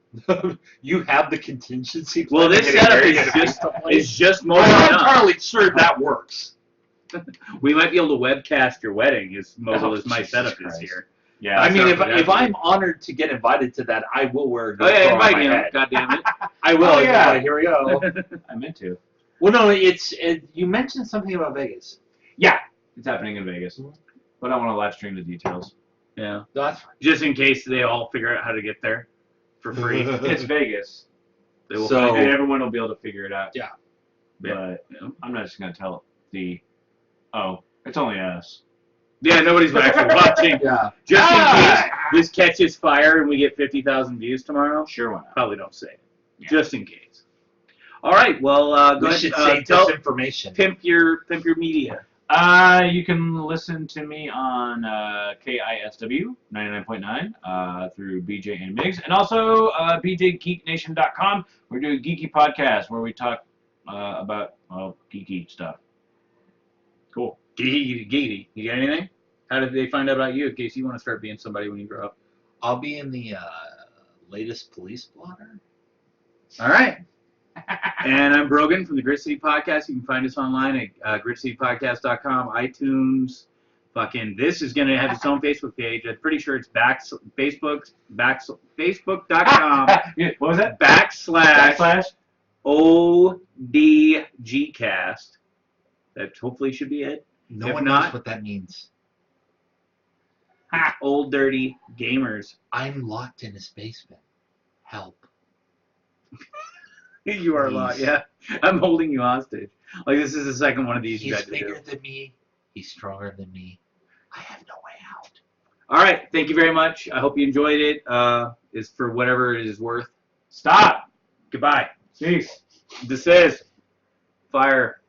Speaker 3: You have the contingency plan.
Speaker 2: Well, this
Speaker 3: to get
Speaker 2: setup
Speaker 3: married
Speaker 2: is
Speaker 3: at a
Speaker 2: just
Speaker 3: pizza place?
Speaker 2: is just
Speaker 3: I'm
Speaker 2: mostly
Speaker 3: not
Speaker 2: enough.
Speaker 3: entirely sure that works.
Speaker 2: We might be able to webcast your wedding as mobile
Speaker 1: Oh,
Speaker 2: as my
Speaker 1: Jesus
Speaker 2: setup
Speaker 1: Christ.
Speaker 2: is here.
Speaker 1: Yeah.
Speaker 3: I mean,
Speaker 2: sounds
Speaker 3: if I'm honored to get invited to that, I will wear a
Speaker 2: Oh yeah,
Speaker 3: GoPro on
Speaker 2: invite
Speaker 3: my
Speaker 2: him.
Speaker 3: head.
Speaker 2: God damn it.
Speaker 3: I will.
Speaker 1: Oh, yeah.
Speaker 3: Here we go.
Speaker 1: I meant to.
Speaker 3: Well, no, you mentioned something about Vegas.
Speaker 1: Yeah, it's happening in Vegas. But I want to live stream the details.
Speaker 2: Yeah.
Speaker 3: No, that's fine.
Speaker 2: Just in case they all figure out how to get there for free.
Speaker 1: It's Vegas.
Speaker 2: They will
Speaker 3: So-
Speaker 1: And everyone will be able to figure it out.
Speaker 3: Yeah.
Speaker 1: But
Speaker 2: Yeah.
Speaker 1: I'm not just going to tell it's only us.
Speaker 2: Yeah, nobody's actually watching.
Speaker 3: Yeah.
Speaker 2: Just in
Speaker 1: Ah!
Speaker 2: case this catches fire and we get 50,000 views tomorrow,
Speaker 1: Sure, why not?
Speaker 2: probably don't say it.
Speaker 1: Yeah.
Speaker 2: Just in case. All right, well, go
Speaker 3: We
Speaker 2: ahead.
Speaker 3: should say
Speaker 2: Tell,
Speaker 3: disinformation.
Speaker 2: pimp your media.
Speaker 1: You can listen to me on KISW 99.9 through BJ and Migs, and also BJGeekNation.com. We're doing a geeky podcast where we talk about geeky stuff. Cool.
Speaker 2: Geety. You got anything? How did they find out about you in case you want to start being somebody when you grow up?
Speaker 3: I'll be in the latest police blotter.
Speaker 2: All right. And I'm Brogan from the Grit City Podcast. You can find us online at gritcitypodcast.com, iTunes. Fucking, this is going to have its own Facebook page. I'm pretty sure it's Facebook.com
Speaker 1: Yeah, what was that?
Speaker 2: /. ODGcast. That hopefully should be it.
Speaker 3: No
Speaker 2: If
Speaker 3: one
Speaker 2: not-
Speaker 3: knows what that means.
Speaker 2: Old dirty gamers.
Speaker 3: I'm locked in his basement. Help.
Speaker 2: You are a lot, yeah. I'm holding you hostage. Like, this is the second one of these you
Speaker 3: He's
Speaker 2: got to do.
Speaker 3: bigger than me. He's stronger than me. I have no way out.
Speaker 2: All right, thank you very much. I hope you enjoyed it. It's for whatever it is worth.
Speaker 1: Stop.
Speaker 2: Goodbye.
Speaker 1: Jeez.
Speaker 2: This is Fire.